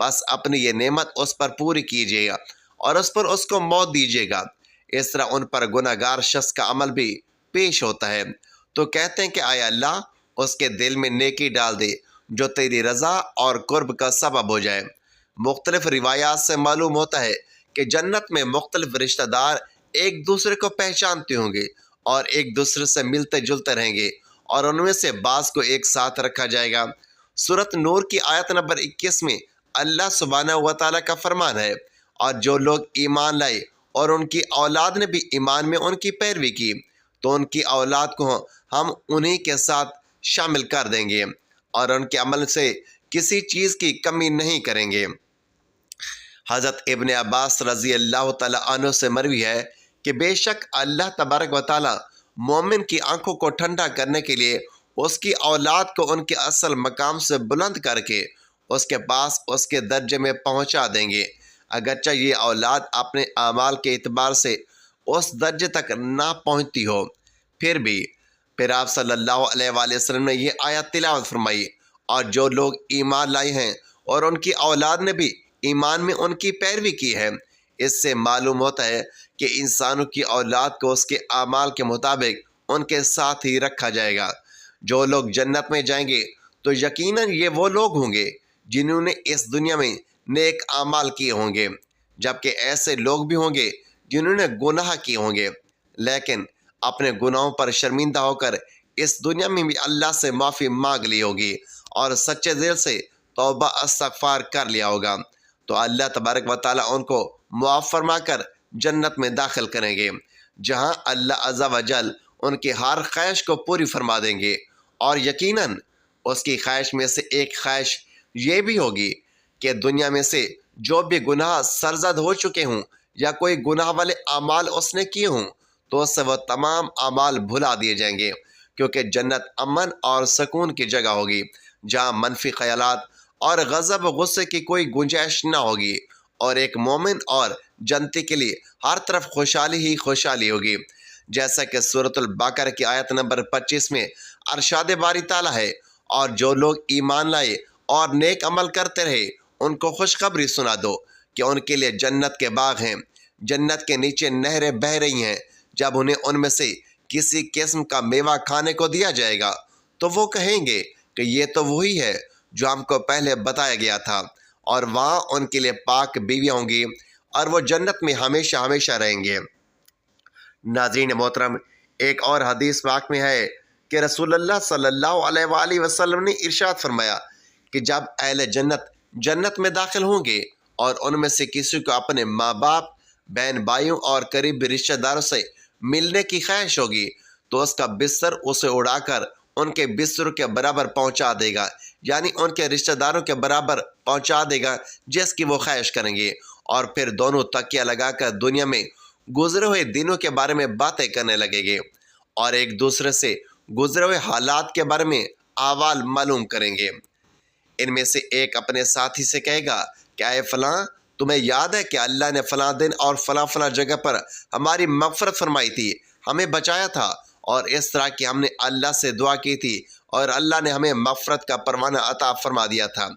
بس اپنی یہ نعمت اس پر پوری کیجیے گا اور اس پر اس کو موت دیجیے گا۔ اس طرح ان پر گناہ گار شخص کا عمل بھی پیش ہوتا ہے۔ تو کہتے ہیں کہ آیا اللہ اس کے دل میں نیکی ڈال دے جو تیری رضا اور قرب کا سبب ہو جائے۔ مختلف روایات سے معلوم ہوتا ہے کہ جنت میں مختلف رشتہ دار ایک دوسرے کو پہچانتے ہوں گے اور ایک دوسرے سے ملتے جلتے رہیں گے اور ان میں سے بعض کو ایک ساتھ رکھا جائے گا۔ سورۃ نور کی آیت نمبر 21 میں اللہ سبحانہ و تعالیٰ کا فرمان ہے، اور جو لوگ ایمان لائے اور ان کی اولاد نے بھی ایمان میں ان کی پیروی کی تو ان کی اولاد کو ہم انہی کے ساتھ شامل کر دیں گے اور ان کے عمل سے کسی چیز کی کمی نہیں کریں گے۔ حضرت ابن عباس رضی اللہ تعالیٰ عنہ سے مروی ہے کہ بے شک اللہ تبارک و تعالیٰ مومن کی آنکھوں کو ٹھنڈا کرنے کے لیے اس کی اولاد کو ان کے اصل مقام سے بلند کر کے اس کے پاس اس کے درجے میں پہنچا دیں گے، اگرچہ یہ اولاد اپنے اعمال کے اعتبار سے اس درجے تک نہ پہنچتی ہو۔ پھر آپ صلی اللہ علیہ وآلہ وسلم نے یہ آیت تلاوت فرمائی، اور جو لوگ ایمان لائے ہیں اور ان کی اولاد نے بھی ایمان میں ان کی پیروی کی ہے۔ اس سے معلوم ہوتا ہے کہ انسانوں کی اولاد کو اس کے اعمال کے مطابق ان کے ساتھ ہی رکھا جائے گا۔ جو لوگ جنت میں جائیں گے تو یقیناً یہ وہ لوگ ہوں گے جنہوں نے اس دنیا میں نیک اعمال کیے ہوں گے، جبکہ ایسے لوگ بھی ہوں گے جنہوں نے گناہ کیے ہوں گے لیکن اپنے گناہوں پر شرمندہ ہو کر اس دنیا میں بھی اللہ سے معافی مانگ لی ہوگی اور سچے دل سے توبہ استغفار کر لیا ہوگا، تو اللہ تبارک و تعالیٰ ان کو معاف فرما کر جنت میں داخل کریں گے، جہاں اللہ عز و جل ان کی ہر خواہش کو پوری فرما دیں گے۔ اور یقیناً اس کی خواہش میں سے ایک خواہش یہ بھی ہوگی کہ دنیا میں سے جو بھی گناہ سرزد ہو چکے ہوں یا کوئی گناہ والے اعمال اس نے کیے ہوں تو اس سے وہ تمام اعمال بھلا دیے جائیں گے، کیونکہ جنت امن اور سکون کی جگہ ہوگی جہاں منفی خیالات اور غضب و غصے کی کوئی گنجائش نہ ہوگی، اور ایک مومن اور جنتی کے لیے ہر طرف خوشحالی ہی خوشحالی ہوگی، جیسا کہ سورۃ البقرہ کی آیت نمبر 25 میں ارشاد باری تعالیٰ ہے، اور جو لوگ ایمان لائے اور نیک عمل کرتے رہے ان کو خوشخبری سنا دو کہ ان کے لیے جنت کے باغ ہیں، جنت کے نیچے نہریں بہہ رہی ہیں، جب انہیں ان میں سے کسی قسم کا میوہ کھانے کو دیا جائے گا تو وہ کہیں گے کہ یہ تو وہی ہے جو ہم کو پہلے بتایا گیا تھا، اور وہاں ان کے لیے پاک بیویاں ہوں گی اور وہ جنت میں ہمیشہ ہمیشہ رہیں گے۔ ناظرین محترم، ایک اور حدیث پاک میں ہے کہ رسول اللہ صلی اللہ علیہ وآلہ وسلم نے ارشاد فرمایا کہ جب اہل جنت جنت میں داخل ہوں گے اور ان میں سے کسی کو اپنے ماں باپ، بہن بھائیوں اور قریبی رشتہ داروں سے ملنے کی خواہش ہوگی تو اس کا بستر اسے اڑا کر ان کے بستر کے برابر پہنچا دے گا، یعنی ان کے رشتہ داروں کے برابر پہنچا دے گا جس کی وہ خواہش کریں گے، اور پھر دونوں تکیہ لگا کر دنیا میں گزرے ہوئے دنوں کے بارے میں باتیں کرنے لگیں گے اور ایک دوسرے سے گزرے ہوئے حالات کے بارے میں احوال معلوم کریں گے۔ ان میں سے ایک اپنے ساتھی سے کہے گا کہ اے فلاں، تمہیں یاد ہے کہ اللہ نے فلاں دن اور فلاں فلاں جگہ پر ہماری مغفرت فرمائی تھی، ہمیں بچایا تھا، اور اس طرح کہ ہم نے اللہ سے دعا کی تھی اور اللہ نے ہمیں مغفرت کا پروانہ عطا فرما دیا تھا۔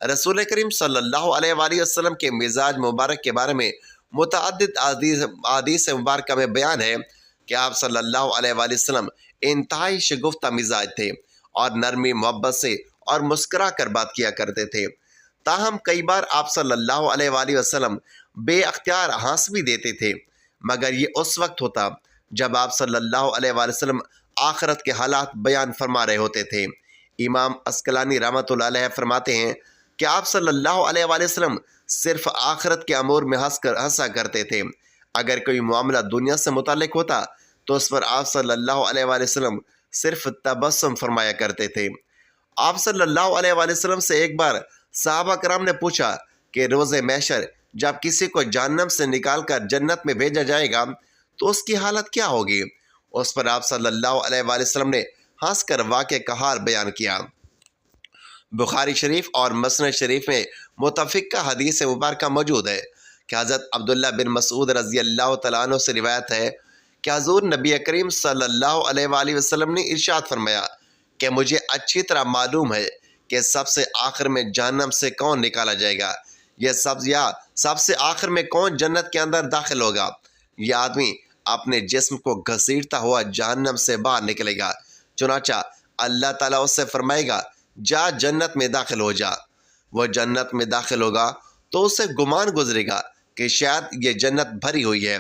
رسول کریم صلی اللہ علیہ وآلہ وسلم کے مزاج مبارک کے بارے میں متعدد احادیث مبارکہ میں بیان ہے کہ آپ صلی اللہ علیہ وآلہ وسلم انتہائی شگفتہ مزاج تھے اور نرمی محبت سے اور مسکرا کر بات کیا کرتے تھے، تاہم کئی بار آپ صلی اللہ علیہ وآلہ وسلم بے اختیار ہنس بھی دیتے تھے، مگر یہ اس وقت ہوتا جب آپ صلی اللہ علیہ وآلہ وسلم آخرت کے حالات بیان فرما رہے ہوتے تھے۔ امام عسقلانی رحمۃ اللہ علیہ فرماتے ہیں کہ آپ صلی اللہ علیہ وآلہ وسلم صرف آخرت کے امور میں ہنسا کرتے تھے، اگر کوئی معاملہ دنیا سے متعلق ہوتا تو اس پر آپ صلی اللہ علیہ وآلہ وسلم صرف تبسم فرمایا کرتے تھے۔ آپ صلی اللہ علیہ وآلہ وسلم سے ایک بار صحابہ کرام نے پوچھا کہ روز محشر جب کسی کو جہنم سے نکال کر جنت میں بھیجا جائے گا تو اس کی حالت کیا ہوگی؟ اس پر آپ صلی اللہ علیہ وآلہ وسلم نے ہنس کر واقعے کا حال بیان کیا۔ بخاری شریف اور مسند شریف میں متفقہ حدیث مبارکہ موجود ہے کہ حضرت عبداللہ بن مسعود رضی اللہ تعالیٰ عنہ سے روایت ہے کہ حضور نبی کریم صلی اللہ علیہ وآلہ وسلم نے ارشاد فرمایا کہ مجھے اچھی طرح معلوم ہے کہ سب سے آخر میں جہنم سے کون نکالا جائے گا، سب سے آخر میں کون جنت کے اندر داخل ہوگا۔ یہ آدمی اپنے جسم کو گھسیٹتا ہوا جہنم سے باہر نکلے گا، چنانچہ اللہ تعالیٰ اس سے فرمائے گا جا جنت میں داخل ہو جا۔ وہ جنت میں داخل ہوگا تو اسے گمان گزرے گا کہ شاید یہ جنت بھری ہوئی ہے،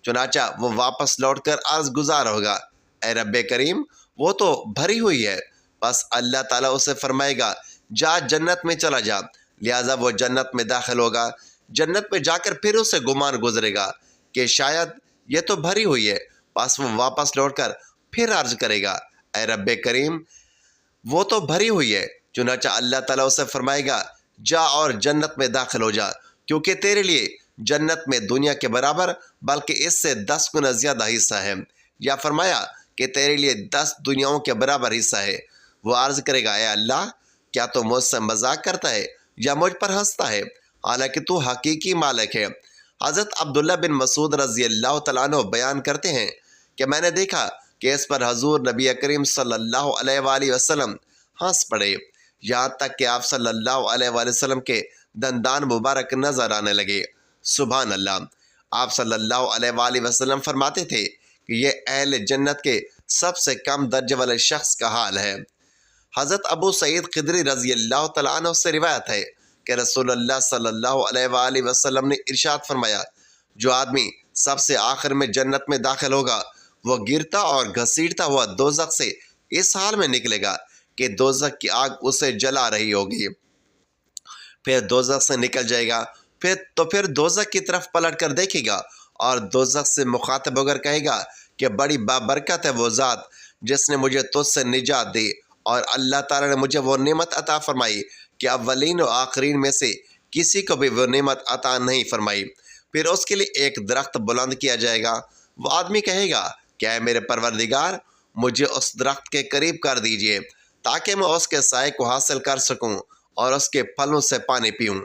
چنانچہ وہ واپس لوٹ کر عرض گزار ہوگا اے رب کریم وہ تو بھری ہوئی ہے۔ بس اللہ تعالیٰ اسے فرمائے گا جا جنت میں چلا جا، لہٰذا وہ جنت میں داخل ہوگا۔ جنت میں جا کر پھر اسے گمان گزرے گا کہ شاید یہ تو بھری ہوئی ہے، بس وہ واپس لوٹ کر پھر عرض کرے گا اے رب کریم وہ تو بھری ہوئی ہے، چنانچہ اللہ تعالیٰ اسے فرمائے گا جا اور جنت میں داخل ہو جا، کیونکہ تیرے لیے جنت میں دنیا کے برابر بلکہ اس سے 10 گنا زیادہ حصہ ہے، یا فرمایا کہ تیرے لیے 10 دنیاؤں کے برابر حصہ ہے۔ وہ عرض کرے گا اے اللہ کیا تو مجھ سے مذاق کرتا ہے یا مجھ پر ہنستا ہے، حالانکہ تو حقیقی مالک ہے۔ حضرت عبداللہ بن مسعود رضی اللہ تعالیٰ عنہ بیان کرتے ہیں کہ میں نے دیکھا کہ اس پر حضور نبی کریم صلی اللہ علیہ وآلہ وسلم ہنس پڑے، یہاں تک کہ آپ صلی اللہ علیہ وآلہ وسلم کے دندان مبارک نظر آنے لگے۔ سبحان اللہ۔ آپ صلی اللہ علیہ وآلہ وسلم فرماتے تھے کہ یہ اہل جنت کے سب سے کم درجے والے شخص کا حال ہے۔ حضرت ابو سعید خدری رضی اللہ تعالیٰ عنہ سے روایت ہے کہ رسول اللہ صلی اللہ علیہ وآلہ وسلم نے ارشاد فرمایا جو آدمی سب سے آخر میں جنت میں داخل ہوگا وہ گرتا اور گھسیٹتا ہوا دوزخ سے اس حال میں نکلے گا کہ دوزخ کی آگ اسے جلا رہی ہوگی، پھر دوزخ سے نکل جائے گا، پھر دوزخ کی طرف پلٹ کر دیکھے گا اور دوزخ سے مخاطب ہو کر کہے گا کہ بڑی بابرکت ہے وہ ذات جس نے مجھے تجھ سے نجات دی، اور اللہ تعالیٰ نے مجھے وہ نعمت عطا فرمائی کہ اولین و آخرین میں سے کسی کو بھی وہ نعمت عطا نہیں فرمائی۔ پھر اس کے لیے ایک درخت بلند کیا جائے گا، وہ آدمی کہے گا کہ اے میرے پروردگار مجھے اس درخت کے قریب کر دیجئے تاکہ میں اس کے سائے کو حاصل کر سکوں اور اس کے پھلوں سے پانی پیوں۔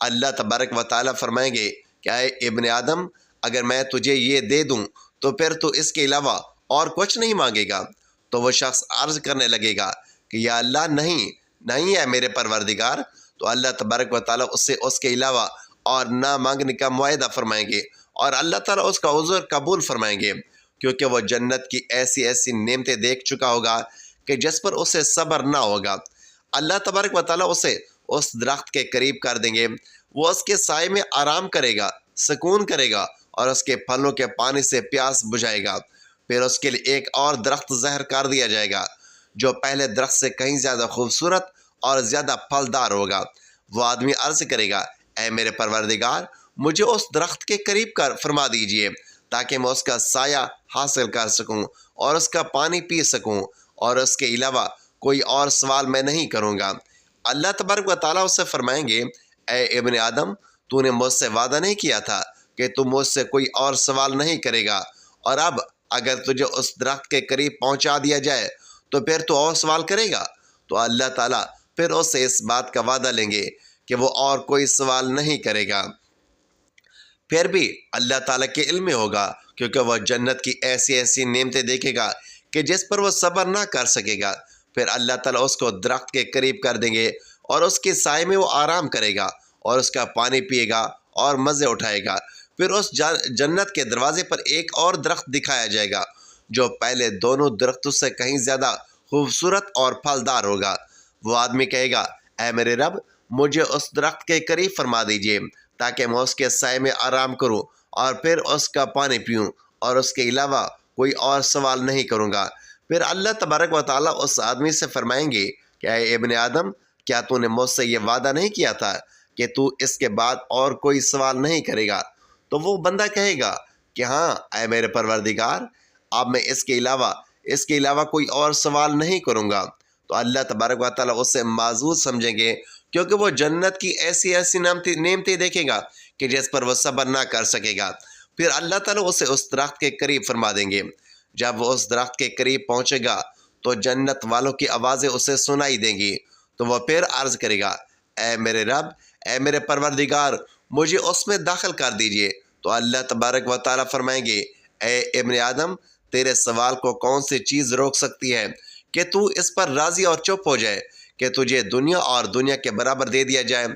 اللہ تبارک و تعالیٰ فرمائیں گے کہ اے ابن آدم اگر میں تجھے یہ دے دوں تو پھر تو اس کے علاوہ اور کچھ نہیں مانگے گا؟ تو وہ شخص عرض کرنے لگے گا کہ یا اللہ نہیں ہے میرے پروردگار۔ تو اللہ تبارک و تعالیٰ اس سے اس کے علاوہ اور نہ مانگنے کا معاہدہ فرمائیں گے، اور اللہ تعالیٰ اس کا عذر قبول فرمائیں گے، کیونکہ وہ جنت کی ایسی نعمتیں دیکھ چکا ہوگا کہ جس پر اسے صبر نہ ہوگا۔ اللہ تبارک و تعالیٰ اسے اس درخت کے قریب کر دیں گے، وہ اس کے سائے میں آرام کرے گا، سکون کرے گا اور اس کے پھلوں کے پانی سے پیاس بجھائے گا۔ پھر اس کے لیے ایک اور درخت ظاہر کر دیا جائے گا جو پہلے درخت سے کہیں زیادہ خوبصورت اور زیادہ پھلدار ہوگا۔ وہ آدمی عرض کرے گا اے میرے پروردگار مجھے اس درخت کے قریب فرما دیجئے تاکہ میں اس کا سایہ حاصل کر سکوں اور اس کا پانی پی سکوں، اور اس کے علاوہ کوئی اور سوال میں نہیں کروں گا۔ اللہ تبارک و تعالیٰ اس سے فرمائیں گے اے ابن آدم تو نے مجھ سے وعدہ نہیں کیا تھا کہ تو مجھ سے کوئی اور سوال نہیں کرے گا، اور اب اگر تجھے اس درخت کے قریب پہنچا دیا جائے تو پھر تو اور سوال کرے گا؟ تو اللہ تعالیٰ پھر اس سے اس بات کا وعدہ لیں گے کہ وہ اور کوئی سوال نہیں کرے گا۔ پھر بھی اللہ تعالیٰ کے علم میں ہوگا، کیونکہ وہ جنت کی ایسی نعمتیں دیکھے گا کہ جس پر وہ صبر نہ کر سکے گا۔ پھر اللہ تعالیٰ اس کو درخت کے قریب کر دیں گے اور اس کے سائے میں وہ آرام کرے گا اور اس کا پانی پیے گا اور مزے اٹھائے گا۔ پھر اس جنت کے دروازے پر ایک اور درخت دکھایا جائے گا جو پہلے دونوں درختوں سے کہیں زیادہ خوبصورت اور پھلدار ہوگا۔ وہ آدمی کہے گا اے میرے رب مجھے اس درخت کے قریب فرما دیجئے تاکہ میں اس کے سائے میں آرام کروں اور پھر اس کا پانی پیوں، اور اس کے علاوہ کوئی اور سوال نہیں کروں گا۔ پھر اللہ تبارک و تعالیٰ اس آدمی سے فرمائیں گے کہ اے ابن آدم کیا تو نے مجھ سے یہ وعدہ نہیں کیا تھا کہ تو اس کے بعد اور کوئی سوال نہیں کرے گا؟ تو وہ بندہ کہے گا کہ ہاں اے میرے پروردگار اب میں اس کے علاوہ کوئی اور سوال نہیں کروں گا۔ تو اللہ تبارک و تعالیٰ اسے معذور سمجھیں گے، کیونکہ وہ جنت کی ایسی نعمتیں دیکھے گا کہ جس پر وہ صبر نہ کر سکے گا۔ پھر اللہ تعالیٰ اسے اس درخت کے قریب فرما دیں گے۔ جب وہ اس درخت کے قریب پہنچے گا تو جنت والوں کی آوازیں اسے سنائی دیں گی، تو وہ پھر عرض کرے گا اے میرے رب اے میرے پروردگار مجھے اس میں داخل کر دیجئے۔ تو اللہ تبارک و تعالیٰ فرمائیں گے اے ابن آدم تیرے سوال کو کون سی چیز روک سکتی ہے کہ تو اس پر راضی اور چپ ہو جائے کہ تجھے دنیا اور دنیا کے برابر دے دیا جائے؟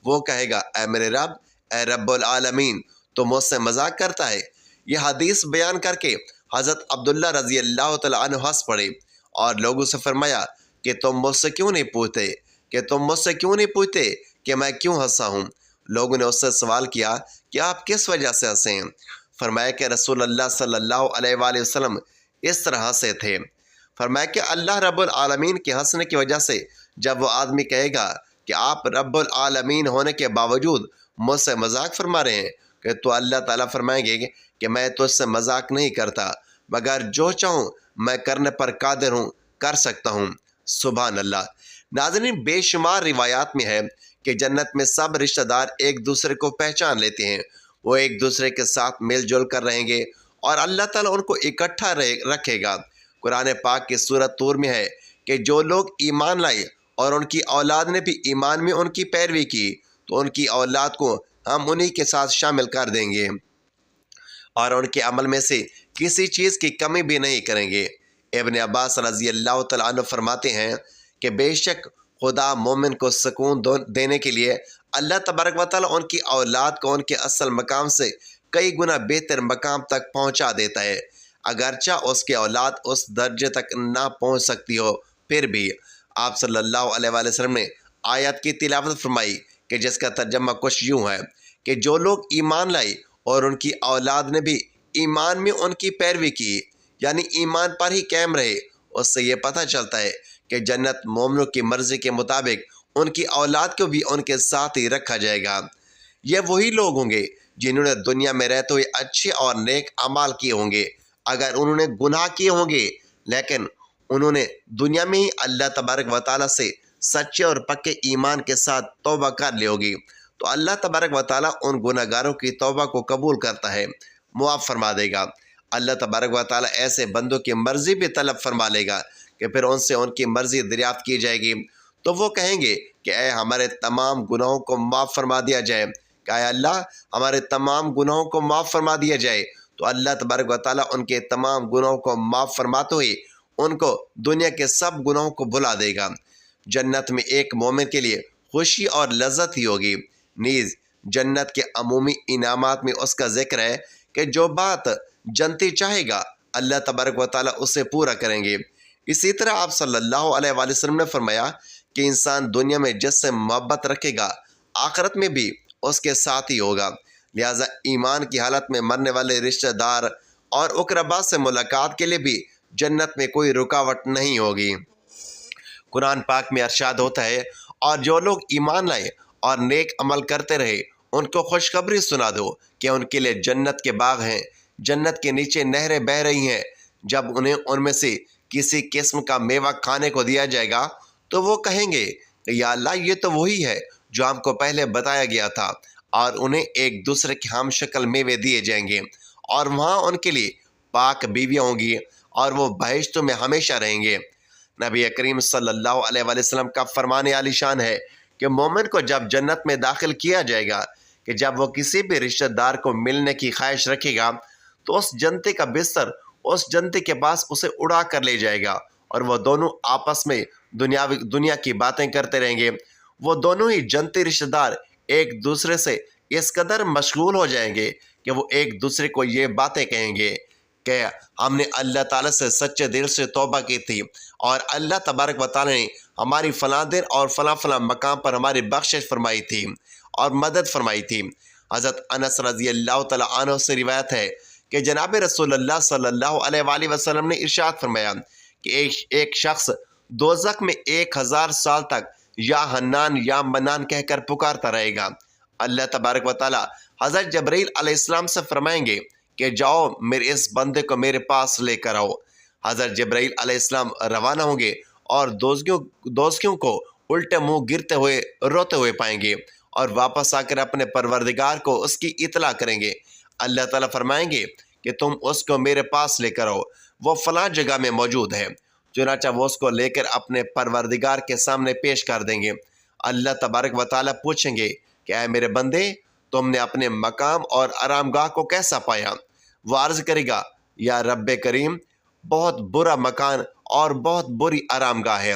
وہ کہے گا اے میرے رب، اے رب العالمین، تو مجھ سے مذاق کرتا ہے۔ یہ حدیث بیان کر کے حضرت عبداللہ رضی اللہ تعالیٰ عنہ ہنس پڑے اور لوگوں سے فرمایا کہ تم مجھ سے کیوں نہیں پوچھتے کہ میں کیوں ہنسا ہوں؟ لوگوں نے اس سے سوال کیا کہ آپ کس وجہ سے ہنسے ہیں؟ فرمایا کہ رسول اللہ صلی اللہ علیہ وآلہ وسلم اس طرح سے تھے۔ فرمایا کہ اللہ رب العالمین کے ہنسنے کی وجہ سے جب وہ آدمی کہے گا کہ آپ رب العالمین ہونے کے باوجود مجھ سے مذاق فرما رہے ہیں، کہ تو اللہ تعالیٰ فرمائیں گے کہ میں تجھ سے مذاق نہیں کرتا، مگر جو چاہوں میں کرنے پر قادر ہوں، کر سکتا ہوں۔ سبحان اللہ۔ ناظرین، بے شمار روایات میں ہے کہ جنت میں سب رشتہ دار ایک دوسرے کو پہچان لیتے ہیں، وہ ایک دوسرے کے ساتھ مل جل کر رہیں گے اور اللہ تعالیٰ ان کو اکٹھا رکھے گا۔ قرآن پاک کی سورۃ طور میں ہے کہ جو لوگ ایمان لائے اور ان کی اولاد نے بھی ایمان میں ان کی پیروی کی تو ان کی اولاد کو ہم انہی کے ساتھ شامل کر دیں گے اور ان کے عمل میں سے کسی چیز کی کمی بھی نہیں کریں گے۔ ابن عباس رضی اللہ تعالیٰ عنہ فرماتے ہیں کہ بے شک خدا مومن کو سکون دینے کے لیے اللہ تبارک و تعالیٰ ان کی اولاد کو ان کے اصل مقام سے کئی گنا بہتر مقام تک پہنچا دیتا ہے، اگرچہ اس کی اولاد اس درجے تک نہ پہنچ سکتی ہو، پھر بھی آپ صلی اللہ علیہ وآلہ وسلم نے آیت کی تلاوت فرمائی کہ جس کا ترجمہ کچھ یوں ہے کہ جو لوگ ایمان لائے اور ان کی اولاد نے بھی ایمان میں ان کی پیروی کی، یعنی ایمان پر ہی قائم رہے، اس سے یہ پتہ چلتا ہے کہ جنت مومنوں کی مرضی کے مطابق ان کی اولاد کو بھی ان کے ساتھ ہی رکھا جائے گا۔ یہ وہی لوگ ہوں گے جنہوں نے دنیا میں رہتے ہوئے اچھے اور نیک اعمال کیے ہوں گے۔ اگر انہوں نے گناہ کیے ہوں گے لیکن انہوں نے دنیا میں ہی اللہ تبارک و تعالیٰ سے سچے اور پکے ایمان کے ساتھ توبہ کر لی ہوگی تو اللہ تبارک و تعالیٰ ان گناہ گاروں کی توبہ کو قبول کرتا ہے، معاف فرما دے گا۔ اللہ تبارک و تعالیٰ ایسے بندوں کی مرضی بھی طلب فرما لے گا کہ پھر ان سے ان کی مرضی دریافت کی جائے گی، تو وہ کہیں گے کہ اے ہمارے تمام گناہوں کو معاف فرما دیا جائے، کہ اے اللہ ہمارے تمام گناہوں کو معاف فرما دیا جائے، تو اللہ تبارک و تعالیٰ ان کے تمام گناہوں کو معاف فرماتے ہوئے ان کو دنیا کے سب گناہوں کو بھلا دے گا۔ جنت میں ایک مومن کے لیے خوشی اور لذت ہی ہوگی۔ نیز جنت کے عمومی انعامات میں اس کا ذکر ہے کہ جو بات جنتی چاہے گا اللہ تبارک و تعالیٰ اسے پورا کریں گے۔ اسی طرح آپ صلی اللہ علیہ وآلہ وسلم نے فرمایا کہ انسان دنیا میں جس سے محبت رکھے گا آخرت میں بھی اس کے ساتھ ہی ہوگا، لہٰذا ایمان کی حالت میں مرنے والے رشتہ دار اور اقربا سے ملاقات کے لیے بھی جنت میں کوئی رکاوٹ نہیں ہوگی۔ قرآن پاک میں ارشاد ہوتا ہے اور جو لوگ ایمان لائے اور نیک عمل کرتے رہے ان کو خوشخبری سنا دو کہ ان کے لیے جنت کے باغ ہیں، جنت کے نیچے نہریں بہہ رہی ہیں، جب انہیں ان میں سے کسی قسم کا میوہ کھانے کو دیا جائے گا تو وہ کہیں گے کہ یا اللہ یہ تو وہی ہے جو ہم کو پہلے بتایا گیا تھا، اور انہیں ایک دوسرے کے ہم شکل میوے دیے جائیں گے اور وہاں ان کے لیے پاک بیویاں ہوں گی اور وہ بہشتوں میں ہمیشہ رہیں گے۔ نبی کریم صلی اللہ علیہ وآلہ وسلم کا فرمان عالی شان ہے کہ مومن کو جب جنت میں داخل کیا جائے گا کہ جب وہ کسی بھی رشتہ دار کو ملنے کی خواہش رکھے گا تو اس جنتی کا بستر اس جنتی کے پاس اسے اڑا کر لے جائے گا اور وہ دونوں آپس میں دنیا کی باتیں کرتے رہیں گے۔ وہ دونوں ہی جنتی رشتہ دار ایک دوسرے سے اس قدر مشغول ہو جائیں گے کہ وہ ایک دوسرے کو یہ باتیں کہیں گے کہ ہم نے اللہ تعالیٰ سے سچے دل سے توبہ کی تھی اور اللہ تبارک و تعالیٰ نے ہماری فلاں دن اور فلاں فلاں مقام پر ہماری بخشش فرمائی تھی اور مدد فرمائی تھی۔ حضرت انس رضی اللہ تعالیٰ عنہ سے روایت ہے کہ جناب رسول اللہ صلی اللہ علیہ وآلہ وسلم نے ارشاد فرمایا کہ ایک شخص دوزخ میں 1000 سال تک یا حنان یا منان کہہ کر پکارتا رہے گا۔ اللہ تبارک و تعالیٰ حضرت جبرائیل علیہ السلام سے فرمائیں گے کہ جاؤ میرے اس بندے کو میرے پاس لے کر آؤ۔ حضرت جبرائیل علیہ السلام روانہ ہوں گے اور دوزخیوں کو الٹے منہ گرتے ہوئے روتے ہوئے پائیں گے اور واپس آ کر اپنے پروردگار کو اس کی اطلاع کریں گے۔ اللہ تعالیٰ فرمائیں گے کہ تم اس کو میرے پاس لے کر آؤ، وہ فلاں جگہ میں موجود ہے۔ چنانچہ وہ اس کو لے کر اپنے پروردگار کے سامنے پیش کر دیں گے۔ اللہ تبارک و تعالیٰ پوچھیں گے کہ اے میرے بندے تم نے اپنے مقام اور آرام گاہ کو کیسا پایا؟ وہ عرض کرے گا یا رب کریم بہت برا مکان اور بہت بری آرام گاہ ہے۔